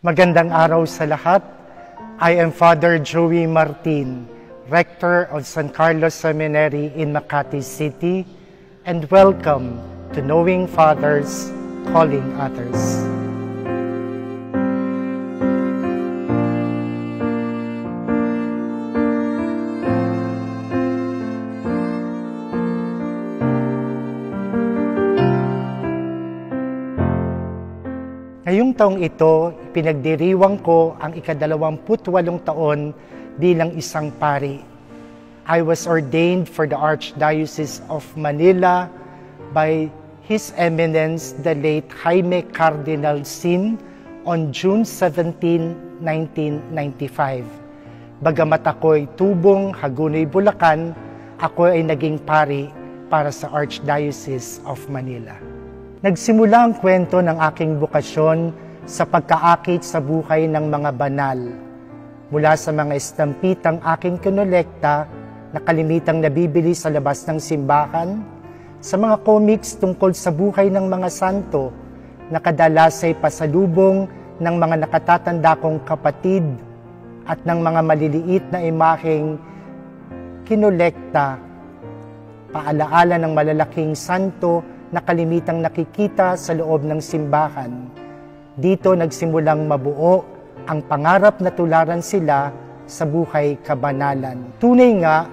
Magandang araw sa lahat. I am Father Joey Martin, Rector of San Carlos Seminary in Makati City, and welcome to Knowing Fathers, Calling Others. Ngayong taong ito, pinagdiriwang ko ang ika-28 taon bilang isang pari. I was ordained for the Archdiocese of Manila by His Eminence the late Jaime Cardinal Sin on June 17, 1995. Bagamat ako'y tubong Hagonoy, Bulacan, ako ay naging pari para sa Archdiocese of Manila. Nagsimula ang kwento ng aking bokasyon sa pagkaakit sa buhay ng mga banal. Mula sa mga estampitang aking kinolekta na kalimitang nabibili sa labas ng simbahan, sa mga comics tungkol sa buhay ng mga santo na kadalas ay pasalubong ng mga nakatatanda kong kapatid at ng mga maliliit na imaheng kinolekta, paalaala ng malalaking santo na kalimitang nakikita sa loob ng simbahan. Dito nagsimulang mabuo ang pangarap na tularan sila sa buhay kabanalan. Tunay nga,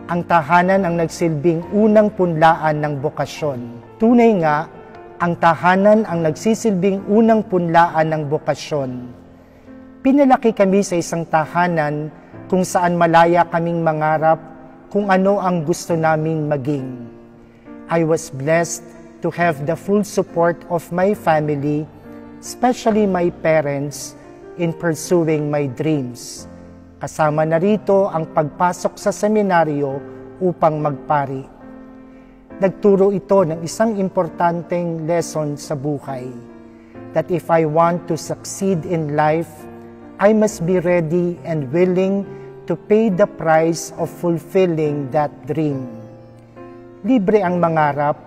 ang tahanan ang nagsilbing unang punlaan ng bokasyon. Tunay nga, ang tahanan ang nagsisilbing unang punlaan ng bokasyon. Pinalaki kami sa isang tahanan kung saan malaya kaming mangarap kung ano ang gusto naming maging. I was blessed to have the full support of my family, especially my parents, in pursuing my dreams. Kasama na rito ang pagpasok sa seminaryo upang magpari. Nagturo ito ng isang importanteng lesson sa buhay, that if I want to succeed in life, I must be ready and willing to pay the price of fulfilling that dream. Libre ang mangarap,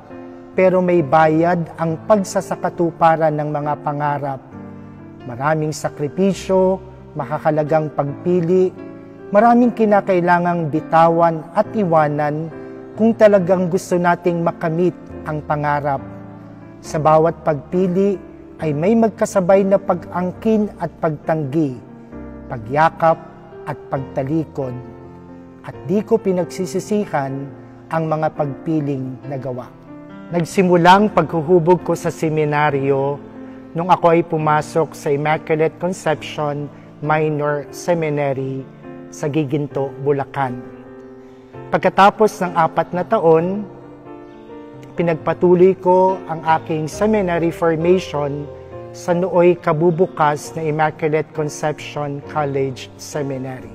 pero may bayad ang pagsasakatuparan ng mga pangarap. Maraming sakripisyo, makakalagang pagpili, maraming kinakailangang bitawan at iwanan kung talagang gusto nating makamit ang pangarap. Sa bawat pagpili ay may magkasabay na pag-angkin at pagtanggi, pagyakap at pagtalikod. At di ko pinagsisisihan ang mga pagpiling nagawa. Nagsimulang paghuhubog ko sa seminaryo nung ako ay pumasok sa Immaculate Conception Minor Seminary sa Giginto, Bulacan. Pagkatapos ng 4 na taon, pinagpatuloy ko ang aking seminary formation sa nooy kabubukas na Immaculate Conception College Seminary.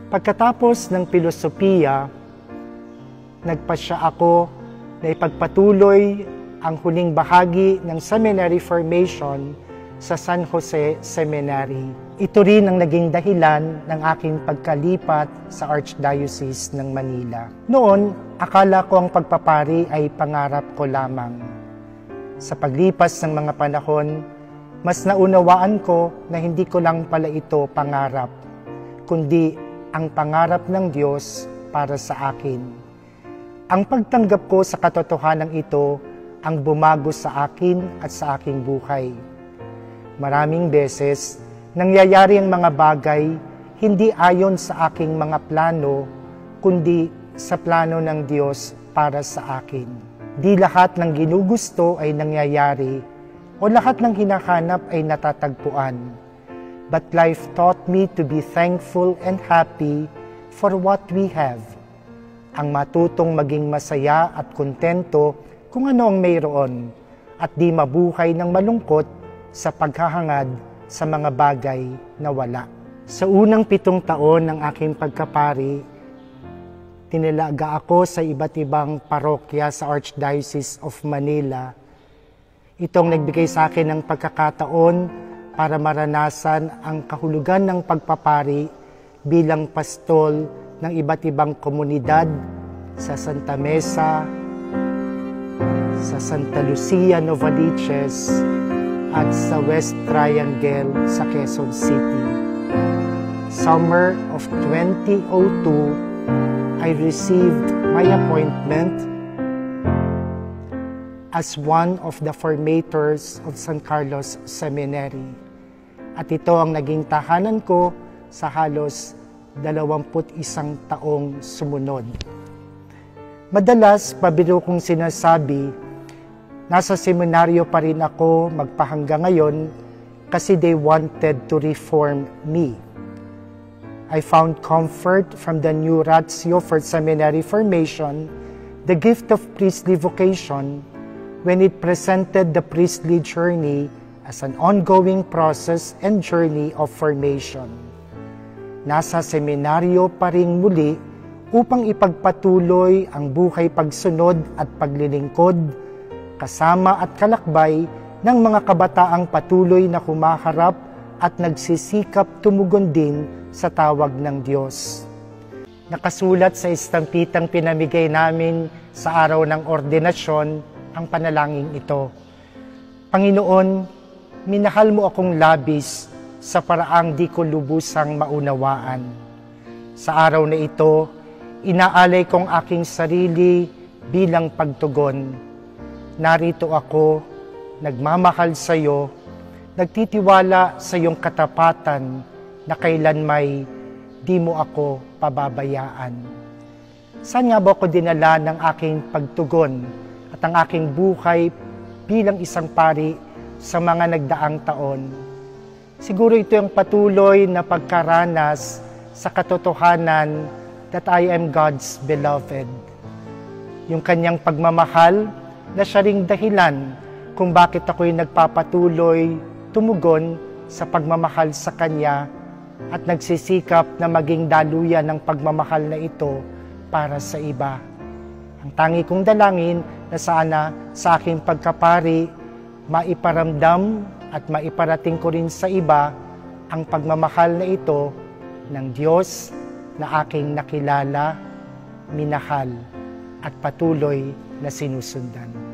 Pagkatapos ng filosofiya, nagpasya ako na ipagpatuloy ang huling bahagi ng seminary formation sa San Jose Seminary. Ito rin ang naging dahilan ng aking pagkalipat sa Archdiocese ng Manila. Noon, akala ko ang pagpapari ay pangarap ko lamang. Sa paglipas ng mga panahon, mas naunawaan ko na hindi ko lang pala ito pangarap, kundi ang pangarap ng Diyos para sa akin. Ang pagtanggap ko sa katotohanan ito ang bumago sa akin at sa aking buhay. Maraming beses, nangyayari ang mga bagay hindi ayon sa aking mga plano, kundi sa plano ng Diyos para sa akin. Di lahat ng ginugusto ay nangyayari o lahat ng hinahanap ay natatagpuan. But life taught me to be thankful and happy for what we have. Ang matutong maging masaya at kontento kung ano ang mayroon at di mabuhay ng malungkot sa paghahangad sa mga bagay na wala. Sa unang 7 taon ng aking pagkapari, tinilaga ako sa iba't ibang parokya sa Archdiocese of Manila. Itong nagbigay sa akin ng pagkakataon para maranasan ang kahulugan ng pagpapari bilang pastol ng iba't ibang komunidad sa Santa Mesa, sa Santa Lucia, Novaliches, at sa West Triangle sa Quezon City. Summer of 2002, I received my appointment as one of the formators of San Carlos Seminary. At ito ang naging tahanan ko sa halos 21 taong sumunod. Madalas, pabiro kong sinasabi, nasa seminaryo pa rin ako magpahanggang ngayon kasi they wanted to reform me. I found comfort from the new ratio for seminary formation, the gift of priestly vocation, when it presented the priestly journey as an ongoing process and journey of formation. Nasa seminaryo pa rin muli upang ipagpatuloy ang buhay pagsunod at paglilingkod, kasama at kalakbay ng mga kabataang patuloy na humaharap at nagsisikap tumugon din sa tawag ng Diyos. Nakasulat sa istampitang pinamigay namin sa araw ng ordinasyon ang panalangin ito. Panginoon, minahal mo akong labis sa paraang di ko lubusang maunawaan. Sa araw na ito, inaalay kong aking sarili bilang pagtugon. Narito ako, nagmamahal sa iyo, nagtitiwala sa iyong katapatan na kailanmay di mo ako pababayaan. Saan nga ba ako dinala ng aking pagtugon at ang aking buhay bilang isang pari sa mga nagdaang taon? Siguro ito yung patuloy na pagkaranas sa katotohanan that I am God's beloved. Yung kanyang pagmamahal na siya ring dahilan kung bakit ako'y nagpapatuloy tumugon sa pagmamahal sa Kanya at nagsisikap na maging daluyan ng pagmamahal na ito para sa iba. Ang tangi kong dalangin na sana sa aking pagkapari, maiparamdam at maiparating ko rin sa iba ang pagmamahal na ito ng Diyos na aking nakilala, minahal at patuloy na sinusundan.